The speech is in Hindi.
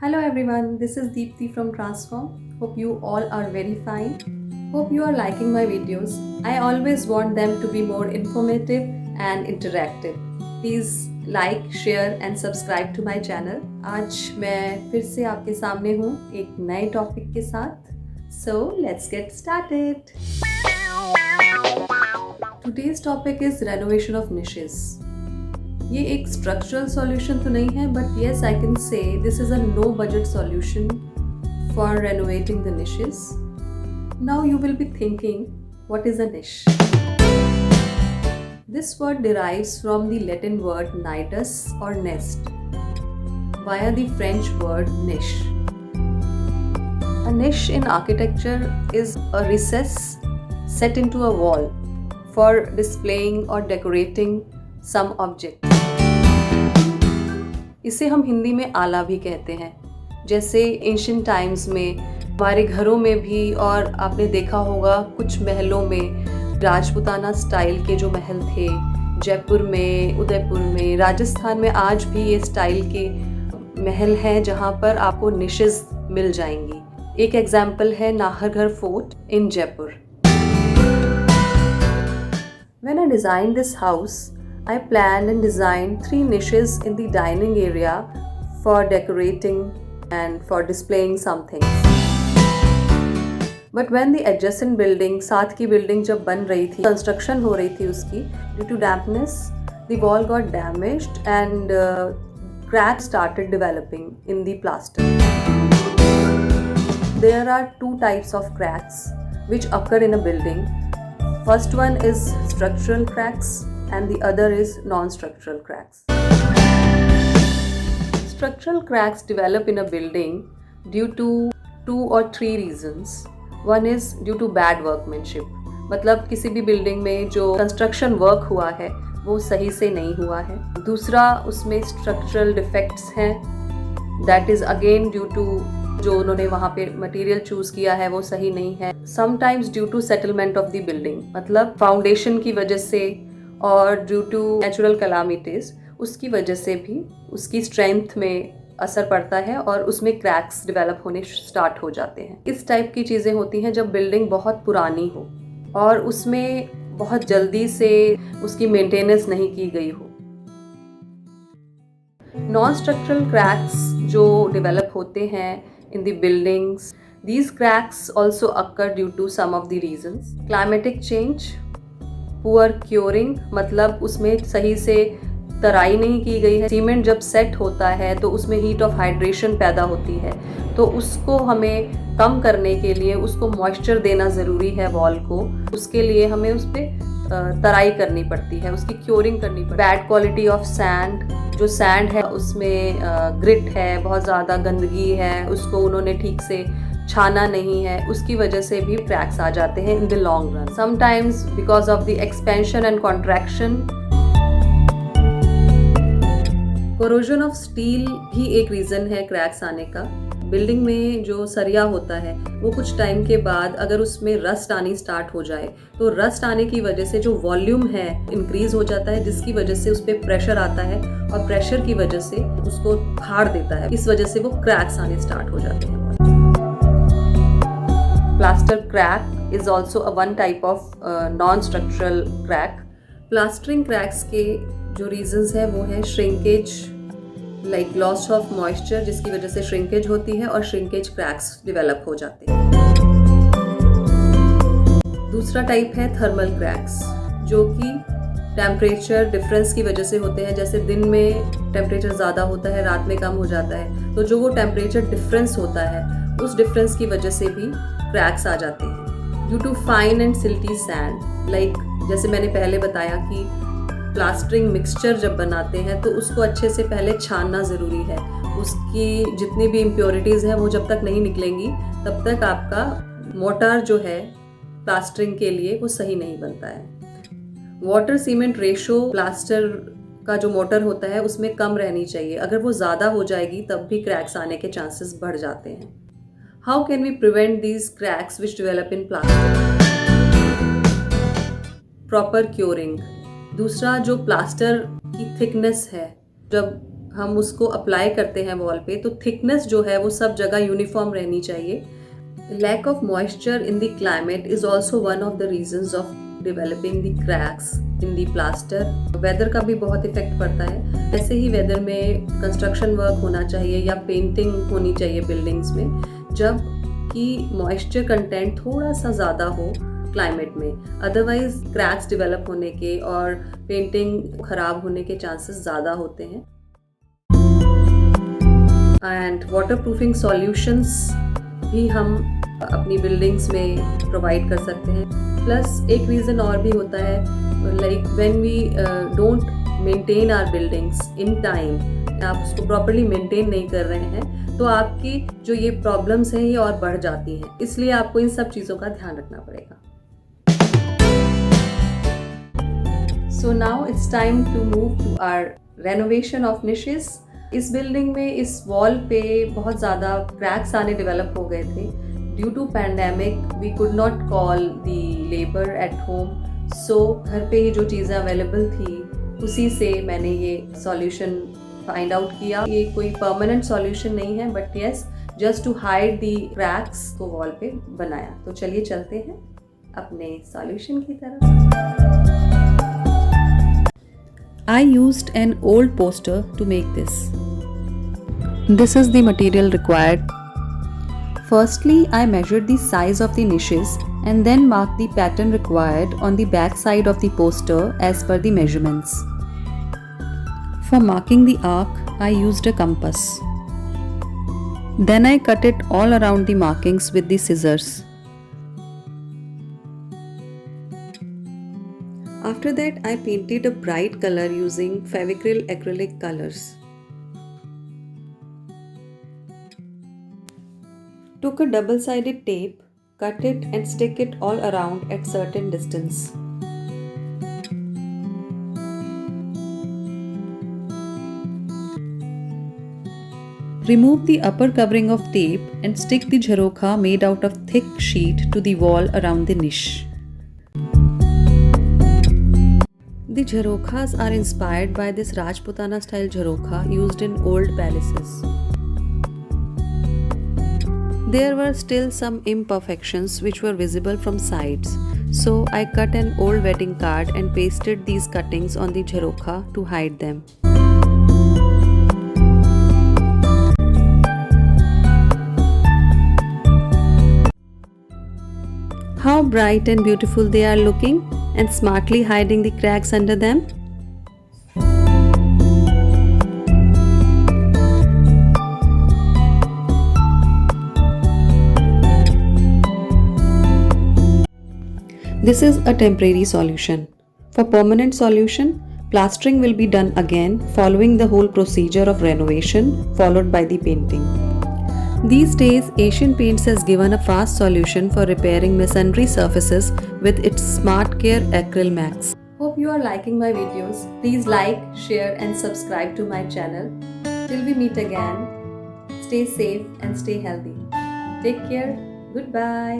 Hello everyone, this is Deepthi from Transform. Hope you all are very fine. Hope you are liking my videos. I always want them to be more informative and interactive. Please like, share and subscribe to my channel. आज मैं फिर से आपके सामने हूँ एक नए टॉपिक के साथ. So let's get started. Today's topic is renovation of niches. ये एक स्ट्रक्चरल सॉल्यूशन तो नहीं है but yes I can say this is a no budget solution for renovating the niches. Now you will be thinking what is a niche. This word derives from the Latin word nidus or nest via the French word niche. A niche in architecture is a recess set into a wall for displaying or decorating some object. इसे हम हिंदी में आला भी कहते हैं. जैसे एंशिएंट टाइम्स में हमारे घरों में भी, और आपने देखा होगा कुछ महलों में राजपूताना स्टाइल के जो महल थे, जयपुर में, उदयपुर में, राजस्थान में आज भी ये स्टाइल के महल हैं जहाँ पर आपको निशेस मिल जाएंगी. एक एग्जाम्पल है Nahargarh fort in Jaipur. When I designed this house, I planned and designed 3 niches in the dining area for decorating and for displaying some things. But when the adjacent building, साथ की building जब बन रही थी, construction हो रही थी उसकी, due to dampness, the wall got damaged and cracks started developing in the plaster. There are 2 types of cracks which occur in a building. First one is structural cracks and the other is non-structural cracks. Structural cracks develop in a building due to 2 or 3 reasons. One is due to bad workmanship. मतलब किसी भी बिल्डिंग में जो कंस्ट्रक्शन वर्क हुआ है वो सही से नहीं हुआ है. दूसरा, उसमें स्ट्रक्चरल डिफेक्ट्स हैं. That is again due to जो उन्होंने वहाँ पे मटेरियल चूज किया है वो सही नहीं है. Sometimes due to settlement of the building, मतलब फाउंडेशन की वजह से और ड्यू टू नेचुरल कैलामिटीज, उसकी वजह से भी उसकी स्ट्रेंथ में असर पड़ता है और उसमें क्रैक्स डेवलप होने स्टार्ट हो जाते हैं. इस टाइप की चीज़ें होती हैं जब बिल्डिंग बहुत पुरानी हो और उसमें बहुत जल्दी से उसकी मेंटेनेंस नहीं की गई हो. नॉन स्ट्रक्चरल क्रैक्स जो डेवलप होते हैं in the buildings, these cracks also occur due to some of the reasons. Climatic change, poor curing, मतलब उसमें सही से तराई नहीं की गई है. सीमेंट जब सेट होता है तो उसमें हीट ऑफ हाइड्रेशन पैदा होती है, तो उसको हमें कम करने के लिए उसको मॉइस्चर देना ज़रूरी है वॉल को. उसके लिए हमें उस पर तराई करनी पड़ती है, उसकी क्योरिंग करनी पड़ती है. बैड क्वालिटी ऑफ सैंड, जो सैंड है उसमें ग्रिट है, बहुत ज़्यादा गंदगी है, उसको उन्होंने ठीक से छाना नहीं है, उसकी वजह से भी क्रैक्स आ जाते हैं in the long run. Sometimes because of the expansion and contraction. Corrosion of steel भी एक रीज़न है क्रैक्स आने का. बिल्डिंग में जो सरिया होता है वो कुछ टाइम के बाद अगर उसमें रस्ट आनी स्टार्ट हो जाए तो रस्ट आने की वजह से जो वॉल्यूम है इंक्रीज हो जाता है, जिसकी वजह से उस पर प्रेशर आता है और प्रेशर की वजह से उसको फाड़ देता है. इस वजह से वो क्रैक्स आने स्टार्ट हो जाते हैं. Plaster crack is also a one type of non-structural crack. Plastering cracks के जो reasons है वो है shrinkage, like loss of moisture, जिसकी वजह से shrinkage होती है और shrinkage cracks develop हो जाते हैं. दूसरा type है thermal cracks, जो कि टेम्परेचर डिफरेंस की वजह से होते हैं. जैसे दिन में टेम्परेचर ज़्यादा होता है, रात में कम हो जाता है, तो जो वो टेम्परेचर डिफरेंस होता है उस डिफरेंस की वजह से भी क्रैक्स आ जाते हैं. Due to fine and silty sand, like जैसे मैंने पहले बताया कि प्लास्टरिंग मिक्सचर जब बनाते हैं तो उसको अच्छे से पहले छानना ज़रूरी है. उसकी जितनी भी इम्प्योरिटीज़ हैं वो जब तक नहीं निकलेंगी तब तक आपका मोर्टार जो है प्लास्टरिंग के लिए वो सही नहीं बनता है. वाटर सीमेंट रेशो प्लास्टर का जो मोटर होता है उसमें कम रहनी चाहिए. अगर वो ज़्यादा हो जाएगी तब भी क्रैक्स आने के चांसेस बढ़ जाते हैं. How can we prevent these cracks which develop in plaster? Proper curing. दूसरा, जो प्लास्टर की थिकनेस है, जब हम उसको अप्लाई करते हैं वॉल पे, तो थिकनेस जो है वो सब जगह यूनिफॉर्म रहनी चाहिए। Lack of moisture in the climate is also one of the reasons of developing the cracks in the plaster. Weather का भी बहुत इफेक्ट पड़ता है। ऐसे ही वेदर में कंस्ट्रक्शन वर्क होना चाहिए या पेंटिंग होनी चाहिए बिल्डिंग्स में, जब कि मॉइस्चर कंटेंट थोड़ा सा ज़्यादा हो क्लाइमेट में। अदरवाइज क्रैक्स डेवलप होने के और पेंटिंग खराब होने के चांसेस ज़्यादा होते हैं। एंड वाटर प्रूफिंग सॉल्यूशंस भी हम अपनी बिल्डिंग्स में प्रोवाइड कर सकते हैं। प्लस एक रीज़न और भी होता है, like when we don't maintain our buildings in time, आप उसको प्रॉपर्ली मेंटेन नहीं कर रहे हैं, तो आपकी जो ये प्रॉब्लम्स हैं ये और बढ़ जाती हैं। इसलिए आपको इन सब चीज़ों का ध्यान रखना पड़ेगा। So now it's time to move to our renovation of niches. इस बिल्डिंग में इस वॉल पे बहुत ज़्यादा क्रैक्स आने डेवलप हो गए थे। Due to pandemic we could not call the labour at home, so घर पे ही जो चीज़ें अवेलेबल थी उसी से मैंने ये सॉल्यूशन फाइंड आउट किया। ये कोई परमानेंट सॉल्यूशन नहीं है, but yes just to hide the cracks को वॉल पे बनाया। तो चलिए चलते हैं अपने सॉल्यूशन की तरफ। I used an old poster to make this. This is the material required. Firstly, I measured the size of the niches and then marked the pattern required on the back side of the poster as per the measurements. For marking the arc, I used a compass. Then I cut it all around the markings with the scissors. After that, I painted a bright color using Fevicryl acrylic colors. Took a double-sided tape, cut it and stick it all around at certain distance. Remove the upper covering of tape and stick the jharokha made out of thick sheet to the wall around the niche. The jharokhas are inspired by this Rajputana style jharokha used in old palaces. There were still some imperfections which were visible from sides, so I cut an old wedding card and pasted these cuttings on the jharokha to hide them. How bright and beautiful they are looking, and smartly hiding the cracks under them. This is a temporary solution. For permanent solution, plastering will be done again following the whole procedure of renovation followed by the painting. These days, Asian Paints has given a fast solution for repairing masonry surfaces with its SmartCare Acryl Max. Hope you are liking my videos. Please like, share and subscribe to my channel. Till we meet again, stay safe and stay healthy. Take care. Goodbye.